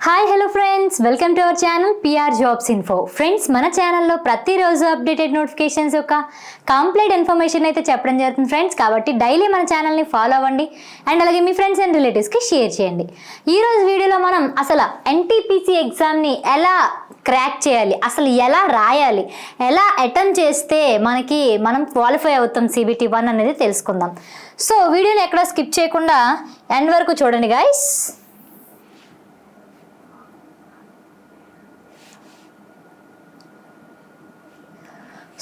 Hi hello friends, welcome to our channel PR jobs info. Friends, మన ఛానల్లో ప్రతిరోజు updated notifications యొక్క complete information అయితే చెప్పడం జరుగుతుంది ఫ్రెండ్స్. కాబట్టి డైలీ మన ఛానల్ని ఫాలో అవ్వండి అండ్ అలాగే మీ ఫ్రెండ్స్ అండ్ రిలేటివ్స్కి షేర్ చేయండి. ఈరోజు వీడియోలో మనం అసలు ఎన్టీపీసీ ఎగ్జామ్ని ఎలా క్రాక్ చేయాలి, అసలు ఎలా రాయాలి, ఎలా అటెంప్ట్ చేస్తే మనం క్వాలిఫై అవుతాం CBT 1 అనేది తెలుసుకుందాం. సో వీడియోని ఎక్కడ స్కిప్ చేయకుండా ఎండ్ వరకు చూడండి గైస్.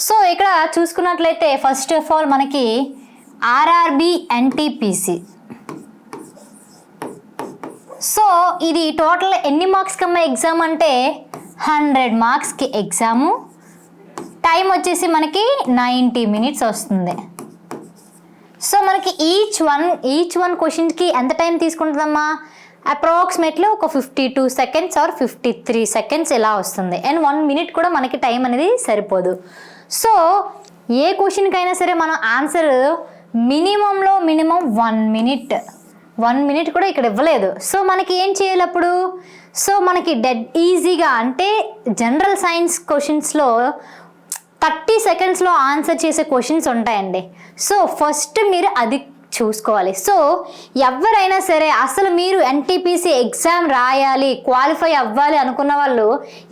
సో ఇక్కడ చూసుకున్నట్లయితే ఫస్ట్ ఆఫ్ ఆల్ మనకి ఆర్ఆర్బి ఎన్టీపీసీ. సో ఇది టోటల్ ఎన్ని మార్క్స్ కమ్మ ఎగ్జామ్ అంటే 100 మార్క్స్కి ఎగ్జాము. టైం వచ్చేసి మనకి 90 మినిట్స్ వస్తుంది. సో మనకి ఈచ్ వన్ క్వశ్చన్కి ఎంత టైం తీసుకుంటుందమ్మా? అప్రాక్సిమేట్లీ ఒక 52 సెకండ్స్ ఆర్ 53 సెకండ్స్ ఇలా వస్తుంది. అండ్ 1 మినిట్ కూడా మనకి టైం అనేది సరిపోదు. సో ఏ క్వశ్చన్కైనా సరే మనం ఆన్సర్ మినిమం 1 మినిట్ కూడా ఇక్కడ ఇవ్వలేదు. సో మనకి ఏం చేయాలి అప్పుడు? సో మనకి డెడ్ ఈజీగా అంటే జనరల్ సైన్స్ క్వశ్చన్స్లో 30 సెకండ్స్లో ఆన్సర్ చేసే క్వశ్చన్స్ ఉంటాయండి. సో ఫస్ట్ మీరు అది చూసుకోవాలి. సో ఎవరైనా సరే అసలు మీరు ఎన్టీపీసీ ఎగ్జామ్ రాయాలి, క్వాలిఫై అవ్వాలి అనుకున్న వాళ్ళు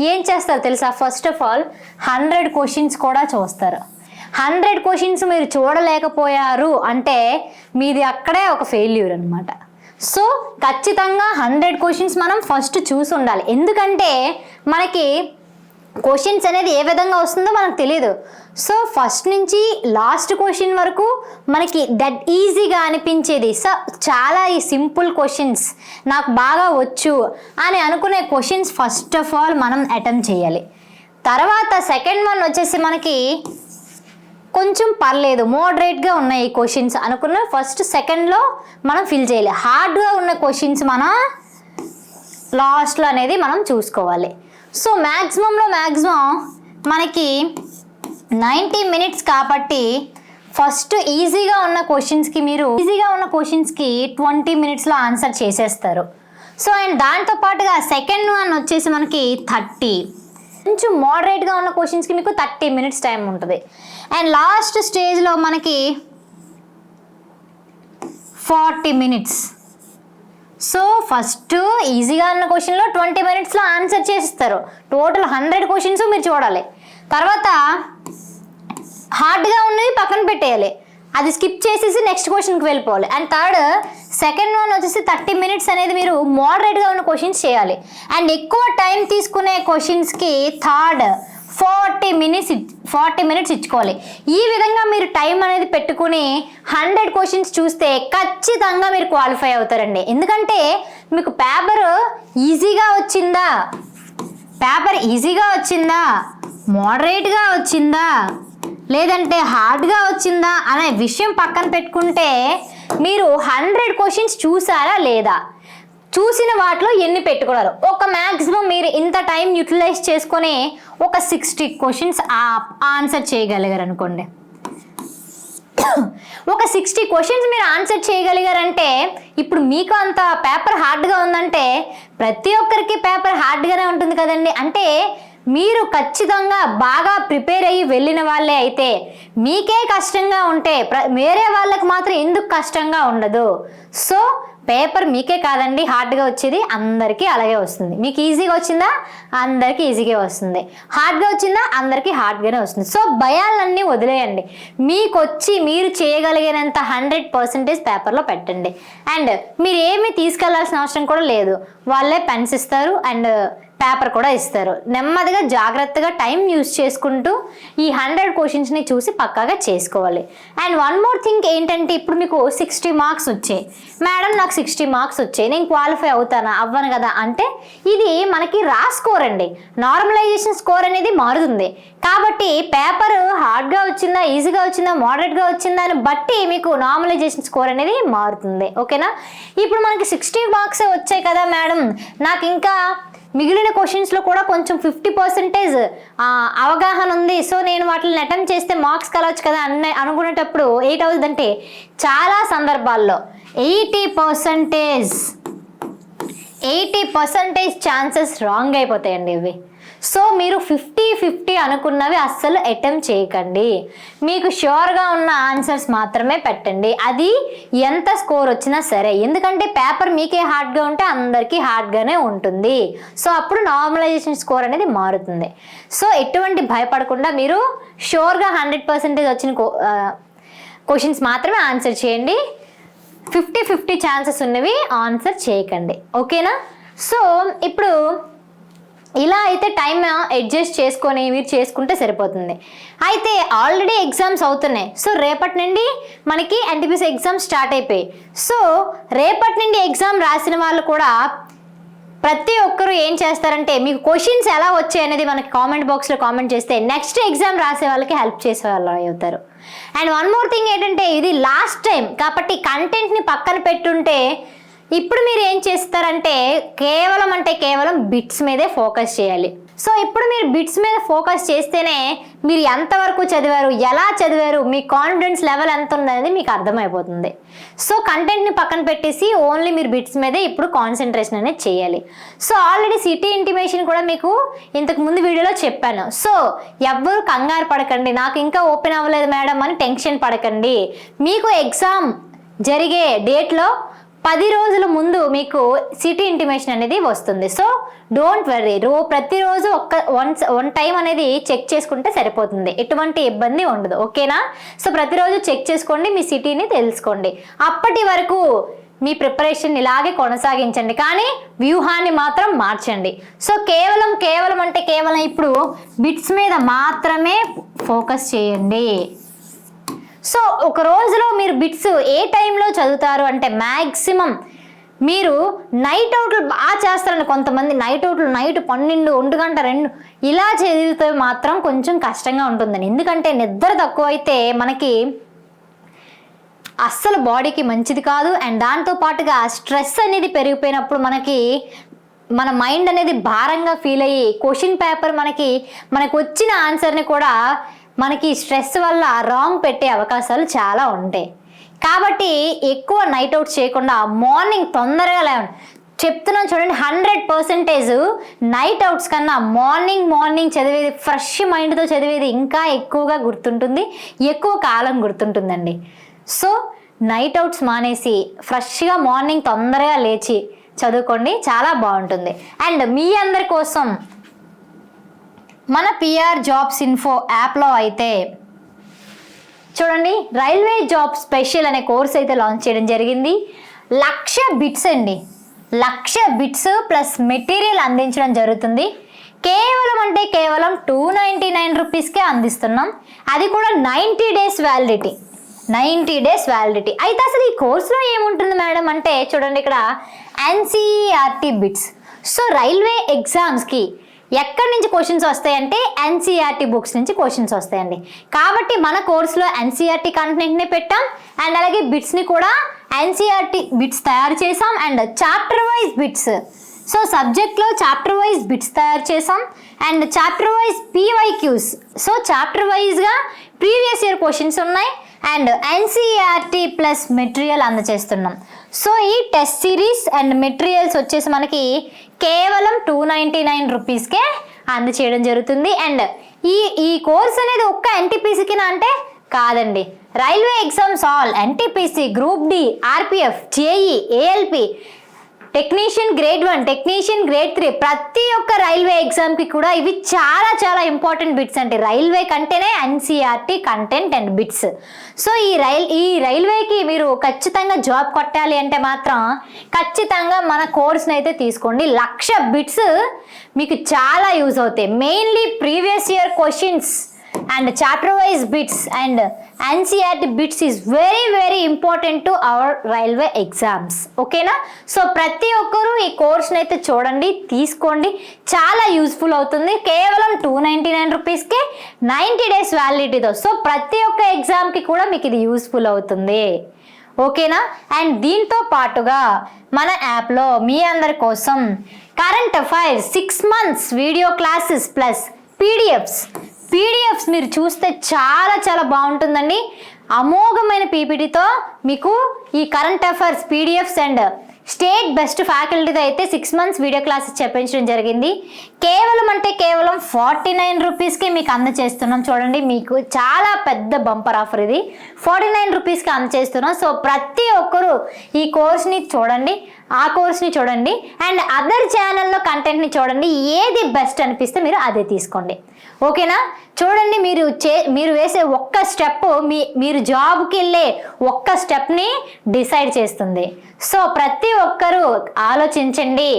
ఏం చేస్తారు తెలుసా? ఫస్ట్ ఆఫ్ ఆల్ 100 క్వశ్చన్స్ కూడా చూస్తారు. 100 క్వశ్చన్స్ మీరు చూడలేకపోయారు అంటే మీది అక్కడే ఒక ఫెయిల్యూర్ అనమాట. సో ఖచ్చితంగా 100 క్వశ్చన్స్ మనం ఫస్ట్ చూసి ఉండాలి. ఎందుకంటే మనకి క్వశ్చన్స్ అనేది ఏ విధంగా వస్తుందో మనకు తెలియదు. సో ఫస్ట్ నుంచి లాస్ట్ క్వశ్చన్ వరకు మనకి డెడ్ ఈజీగా అనిపించేది. సో చాలా ఈ సింపుల్ క్వశ్చన్స్ నాకు బాగా వచ్చు అని అనుకునే క్వశ్చన్స్ ఫస్ట్ ఆఫ్ ఆల్ మనం అటెంప్ట్ చేయాలి. తర్వాత సెకండ్ వన్ వచ్చేసి మనకి కొంచెం పర్లేదు, మోడరేట్గా ఉన్నాయి ఈ క్వశ్చన్స్ అనుకున్న ఫస్ట్ సెకండ్లో మనం ఫిల్ చేయాలి. హార్డ్గా ఉన్న క్వశ్చన్స్ మనం లాస్ట్లో అనేది మనం చూసుకోవాలి. సో మ్యాక్సిమం మనకి 90 మినిట్స్ కాబట్టి ఫస్ట్ ఈజీగా ఉన్న క్వశ్చన్స్కి 20 మినిట్స్లో ఆన్సర్ చేసేస్తారు. సో అండ్ దాంతోపాటుగా సెకండ్ వన్ వచ్చేసి మనకి 30, కొంచెం మోడరేట్గా ఉన్న క్వశ్చన్స్కి మీకు 30 మినిట్స్ టైం ఉంటుంది. అండ్ లాస్ట్ స్టేజ్లో మనకి 40 మినిట్స్. సో ఫస్ట్ ఈజీగా ఉన్న క్వశ్చన్లో 20 మినిట్స్లో ఆన్సర్ చేస్తారు. టోటల్ 100 క్వశ్చన్స్ మీరు చూడాలి. తర్వాత హార్డ్గా ఉన్నవి పక్కన పెట్టేయాలి, అది స్కిప్ చేసేసి నెక్స్ట్ క్వశ్చన్కి వెళ్ళిపోవాలి. అండ్ థర్డ్ సెకండ్ వన్ వచ్చేసి 30 మినిట్స్ అనేది మీరు మోడరేట్గా ఉన్న క్వశ్చన్స్ చేయాలి. అండ్ ఎక్కువ టైం తీసుకునే క్వశ్చన్స్కి థర్డ్ 40 మినిట్స్ ఇచ్చుకోవాలి. ఈ విధంగా మీరు టైం అనేది పెట్టుకుని 100 క్వశ్చన్స్ చూస్తే ఖచ్చితంగా మీరు క్వాలిఫై అవుతారండి. ఎందుకంటే మీకు పేపర్ ఈజీగా వచ్చిందా, మోడరేట్గా వచ్చిందా, లేదంటే హార్డ్గా వచ్చిందా అనే విషయం పక్కన పెట్టుకుంటే మీరు 100 క్వశ్చన్స్ చూసారా లేదా, చూసిన వాటిలో ఎన్ని పెట్టుకున్నారు, ఒక మ్యాక్సిమం మీరు ఇంత టైం యూటిలైజ్ చేసుకొని ఒక 60 క్వశ్చన్స్ ఆన్సర్ చేయగలిగారు అనుకోండి. ఒక 60 క్వశ్చన్స్ మీరు ఆన్సర్ చేయగలిగారంటే ఇప్పుడు మీకు అంత పేపర్ హార్డ్గా ఉందంటే ప్రతి ఒక్కరికి పేపర్ హార్డ్గానే ఉంటుంది కదండి. అంటే మీరు ఖచ్చితంగా బాగా ప్రిపేర్ అయ్యి వెళ్ళిన వాళ్ళే అయితే మీకే కష్టంగా ఉంటే వేరే వాళ్ళకి మాత్రం ఎందుకు కష్టంగా ఉండదు? సో పేపర్ మీకే కాదండి హార్డ్గా వచ్చేది, అందరికీ అలాగే వస్తుంది. మీకు ఈజీగా వచ్చిందా, అందరికీ ఈజీగా వస్తుంది. హార్డ్గా వచ్చిందా, అందరికీ హార్డ్గానే వస్తుంది. సో భయాలన్నీ వదిలేయండి. మీకు వచ్చి మీరు చేయగలిగినంత 100% పేపర్లో పెట్టండి. అండ్ మీరు ఏమీ తీసుకెళ్లాల్సిన అవసరం కూడా లేదు, వాళ్ళే పెన్స్ ఇస్తారు అండ్ పేపర్ కూడా ఇస్తారు. నెమ్మదిగా జాగ్రత్తగా టైం యూజ్ చేసుకుంటూ ఈ 100 క్వశ్చన్స్ని చూసి పక్కాగా చేసుకోవాలి. అండ్ వన్ మోర్ థింగ్ ఏంటంటే ఇప్పుడు మీకు 60 మార్క్స్ వచ్చాయి, మేడం నాకు 60 మార్క్స్ వచ్చాయి, నేను క్వాలిఫై అవుతానా అవ్వను కదా అంటే ఇది మనకి స్కోర్ అండి. నార్మలైజేషన్ స్కోర్ అనేది మారుతుంది. కాబట్టి పేపర్ హార్డ్గా వచ్చిందా, ఈజీగా వచ్చిందా, మోడరేట్గా వచ్చిందా అని బట్టి మీకు నార్మలైజేషన్ స్కోర్ అనేది మారుతుంది. ఓకేనా? ఇప్పుడు మనకి 60 మార్క్స్ వచ్చాయి కదా మేడం, నాకు ఇంకా మిగిలిన క్వశ్చన్స్లో కూడా కొంచెం 50% అవగాహన ఉంది, సో నేను వాటిని అటెంప్ట్ చేస్తే మార్క్స్ కలవచ్చు కదా అనుకునేటప్పుడు ఏటవుతుందంటే చాలా సందర్భాల్లో 80% 80% ఛాన్సెస్ రాంగ్ అయిపోతాయండి ఇవి. సో మీరు 50-50 అనుకున్నవి అస్సలు అటెంప్ట్ చేయకండి. మీకు ష్యూర్గా ఉన్న ఆన్సర్స్ మాత్రమే పెట్టండి, అది ఎంత స్కోర్ వచ్చినా సరే. ఎందుకంటే పేపర్ మీకే హార్డ్గా ఉంటే అందరికీ హార్డ్గానే ఉంటుంది. సో అప్పుడు నార్మలైజేషన్ స్కోర్ అనేది మారుతుంది. సో ఎటువంటి భయపడకుండా మీరు ష్యూర్గా 100% వచ్చిన క్వశ్చన్స్ మాత్రమే ఆన్సర్ చేయండి. 50-50 ఛాన్సెస్ ఉన్నవి ఆన్సర్ చేయకండి. ఓకేనా? సో ఇప్పుడు ఇలా అయితే టైం అడ్జస్ట్ చేసుకొని మీరు చేసుకుంటే సరిపోతుంది. అయితే ఆల్రెడీ ఎగ్జామ్స్ అవుతున్నాయి. సో రేపటి నుండి మనకి ఎన్టీపీసీ ఎగ్జామ్ స్టార్ట్ అయిపోయాయి. సో రేపటి నుండి ఎగ్జామ్ రాసిన వాళ్ళు కూడా ప్రతి ఒక్కరు ఏం చేస్తారంటే మీకు క్వశ్చన్స్ ఎలా వచ్చాయి అనేది మనకి కామెంట్ బాక్స్లో కామెంట్ చేస్తే నెక్స్ట్ ఎగ్జామ్ రాసే వాళ్ళకి హెల్ప్ చేసే వాళ్ళు అవుతారు. అండ్ వన్ మోర్ థింగ్ ఏంటంటే ఇది లాస్ట్ టైం కాబట్టి కంటెంట్ని పక్కన పెట్టుంటే ఇప్పుడు మీరు ఏం చేస్తారంటే కేవలం బిట్స్ మీదే ఫోకస్ చేయాలి. సో ఇప్పుడు మీరు బిట్స్ మీద ఫోకస్ చేస్తేనే మీరు ఎంతవరకు చదివారు, ఎలా చదివారు, మీ కాన్ఫిడెన్స్ లెవెల్ ఎంత ఉందనేది మీకు అర్థమైపోతుంది. సో కంటెంట్ని పక్కన పెట్టేసి ఓన్లీ మీరు బిట్స్ మీదే ఇప్పుడు కాన్సన్ట్రేషన్ అనేది చేయాలి. సో ఆల్రెడీ సిటీ ఇంటిమేషన్ కూడా మీకు ఇంతకు ముందు వీడియోలో చెప్పాను. సో ఎవ్వరు కంగారు పడకండి, నాకు ఇంకా ఓపెన్ అవ్వలేదు మేడం అని టెన్షన్ పడకండి. మీకు ఎగ్జామ్ జరిగే డేట్లో 10 రోజుల ముందు మీకు సిటీ ఇంటిమేషన్ అనేది వస్తుంది. సో డోంట్ వర్రీ, ప్రతిరోజు వన్ టైం అనేది చెక్ చేసుకుంటే సరిపోతుంది, ఎటువంటి ఇబ్బంది ఉండదు. ఓకేనా? సో ప్రతిరోజు చెక్ చేసుకోండి, మీ సిటీని తెలుసుకోండి. అప్పటి వరకు మీ ప్రిపరేషన్ ఇలాగే కొనసాగించండి, కానీ వ్యూహాన్ని మాత్రం మార్చండి. సో కేవలం ఇప్పుడు బిట్స్ మీద మాత్రమే ఫోకస్ చేయండి. సో ఒక రోజులో మీరు బిట్స్ ఏ టైంలో చదువుతారు అంటే మ్యాక్సిమం మీరు నైట్ అవుట్లు బాగా చేస్తారండి. కొంతమంది నైట్ 12, 1 గంట 2 ఇలా చదివితే మాత్రం కొంచెం కష్టంగా ఉంటుందండి. ఎందుకంటే నిద్ర తక్కువ అయితే మనకి అస్సలు బాడీకి మంచిది కాదు. అండ్ దాంతో పాటుగా స్ట్రెస్ అనేది పెరిగిపోయినప్పుడు మన మైండ్ అనేది భారంగా ఫీల్ అయ్యి క్వశ్చన్ పేపర్ మనకి వచ్చిన ఆన్సర్ని కూడా మనకి స్ట్రెస్ వల్ల రాంగ్ పెట్టే అవకాశాలు చాలా ఉంటాయి. కాబట్టి ఎక్కువ నైట్ అవుట్ చేయకుండా మార్నింగ్ తొందరగా లేవండి. చెప్తున్నాను చూడండి, 100% నైట్ అవుట్స్ కన్నా మార్నింగ్ చదివేది, ఫ్రెష్ మైండ్తో చదివేది ఇంకా ఎక్కువగా గుర్తుంటుంది, ఎక్కువ కాలం గుర్తుంటుందండి. సో నైట్ అవుట్స్ మానేసి ఫ్రెష్గా మార్నింగ్ తొందరగా లేచి చదువుకోండి, చాలా బాగుంటుంది. అండ్ మీ అందరి కోసం మన పిఆర్ జాబ్స్ ఇన్ఫో యాప్లో అయితే చూడండి, రైల్వే జాబ్ స్పెషల్ అనే కోర్స్ అయితే లాంచ్ చేయడం జరిగింది. 1,00,000 బిట్స్ అండి, 1,00,000 బిట్స్ ప్లస్ మెటీరియల్ అందించడం జరుగుతుంది. కేవలం 299 రూపీస్కే అందిస్తున్నాం, అది కూడా 90 డేస్ వ్యాలిడిటీ. 90 days validity. అయితే అసలు ఈ కోర్సులో ఏముంటుంది మేడం అంటే చూడండి, ఇక్కడ ఎన్సీఈఆర్టీ బిట్స్. సో రైల్వే ఎగ్జామ్స్కి ఎక్కడి నుంచి క్వశ్చన్స్ వస్తాయంటే ఎన్సీఆర్టీ బుక్స్ నుంచి క్వశ్చన్స్ వస్తాయండి. కాబట్టి మన కోర్సులో ఎన్సీఆర్టీ కంటెంట్ని పెట్టాం, అండ్ అలాగే బిట్స్ని కూడా ఎన్సీఆర్టీ బిట్స్ తయారు చేసాం, and chapter wise bits. So సబ్జెక్ట్లో చాప్టర్ వైజ్ బిట్స్ తయారు చేసాం, and chapter wise PYQs. So chapter వైజ్గా ప్రీవియస్ ఇయర్ క్వశ్చన్స్ ఉన్నాయి, అండ్ ఎన్సీఆర్టీ ప్లస్ మెటీరియల్ అందజేస్తున్నాం. సో ఈ టెస్ట్ సిరీస్ అండ్ మెటీరియల్స్ వచ్చేసి మనకి కేవలం 299 రూపీస్కే అందచేయడం జరుగుతుంది. అండ్ ఈ కోర్స్ అనేది ఒక్క ఎన్టీపీసీకినా అంటే కాదండి, railway exams all, NTPC, group D, RPF, JE, ALP, technician grade 1, technician grade 3, ప్రతి ఒక్క రైల్వే ఎగ్జామ్కి కూడా ఇవి చాలా ఇంపార్టెంట్ బిట్స్ అంటే రైల్వే కంటేనే NCERT content and bits. So ఈ రైల్వేకి మీరు ఖచ్చితంగా జాబ్ కొట్టాలి అంటే మాత్రం ఖచ్చితంగా మన కోర్స్ని అయితే తీసుకోండి. 1,00,000 బిట్స్ మీకు చాలా యూజ్ అవుతాయి. Mainly previous year questions and chapter wise bits and NCERT bits is very important to our railway exams. ఓకేనా? సో ప్రతి ఒక్కరూ ఈ కోర్స్ని అయితే చూడండి, తీసుకోండి, చాలా యూస్ఫుల్ అవుతుంది. కేవలం 299 రూపీస్కే 90 డేస్ వ్యాలిడిటీతో. సో ప్రతి ఒక్క ఎగ్జామ్కి కూడా మీకు ఇది యూస్ఫుల్ అవుతుంది. ఓకేనా? అండ్ దీంతో పాటుగా మన యాప్లో మీ అందరి కోసం current affairs 6 months video classes plus PDFs మీరు చూస్తే చాలా బాగుంటుందండి. అమోఘమైన పీపీటీతో మీకు ఈ current affairs PDFs and state best ఫ్యాకల్టీతో అయితే 6 months వీడియో క్లాసెస్ చెప్పించడం జరిగింది. కేవలం 49 రూపీస్కి మీకు అందజేస్తున్నాం. చూడండి, మీకు చాలా పెద్ద బంపర్ ఆఫర్ ఇది. 49 రూపీస్కి అందజేస్తున్నాం. సో ప్రతి ఒక్కరూ ఈ కోర్స్ని చూడండి, ఆ కోర్స్ని చూడండి, అండ్ అదర్ ఛానల్లో కంటెంట్ని చూడండి. ఏది బెస్ట్ అనిపిస్తే మీరు అదే తీసుకోండి. ఓకేనా? చూడండి, మీరు వేసే ఒక్క స్టెప్ మీరు జాబ్కి వెళ్ళే ఒక్క స్టెప్ని డిసైడ్ చేస్తుంది. సో ప్రతి ఒక్కరూ ఆలోచించండి.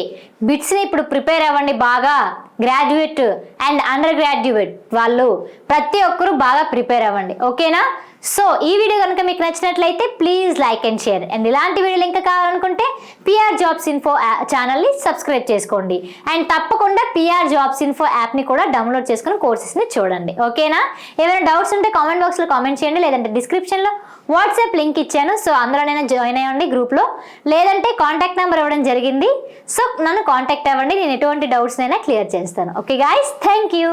బిట్స్ని ఇప్పుడు ప్రిపేర్ అవ్వండి బాగా. గ్రాడ్యుయేట్ అండ్ అండర్ గ్రాడ్యుయేట్ వాళ్ళు ప్రతి ఒక్కరూ బాగా ప్రిపేర్ అవ్వండి. ఓకేనా? సో ఈ వీడియో కనుక మీకు నచ్చినట్లయితే please like and share. And ఇలాంటి వీడియోలు ఇంకా కావాలనుకుంటే పిఆర్ జాబ్స్ ఇన్ఫో ఛానల్ని సబ్స్క్రైబ్ చేసుకోండి. అండ్ తప్పకుండా పిఆర్ జాబ్స్ ఇన్ఫో యాప్ని కూడా డౌన్లోడ్ చేసుకుని కోర్సెస్ని చూడండి. ఓకేనా? ఏమైనా డౌట్స్ ఉంటే కామెంట్ బాక్స్లో కామెంట్ చేయండి, లేదంటే డిస్క్రిప్షన్లో వాట్సాప్ లింక్ ఇచ్చాను. సో అందులోనైనా జాయిన్ అయ్యండి గ్రూప్లో, లేదంటే కాంటాక్ట్ నెంబర్ ఇవ్వడం జరిగింది. సో నన్ను కాంటాక్ట్ అవ్వండి, నేను ఎటువంటి డౌట్స్ అయినా క్లియర్ చేస్తాను. Okay guys, thank you.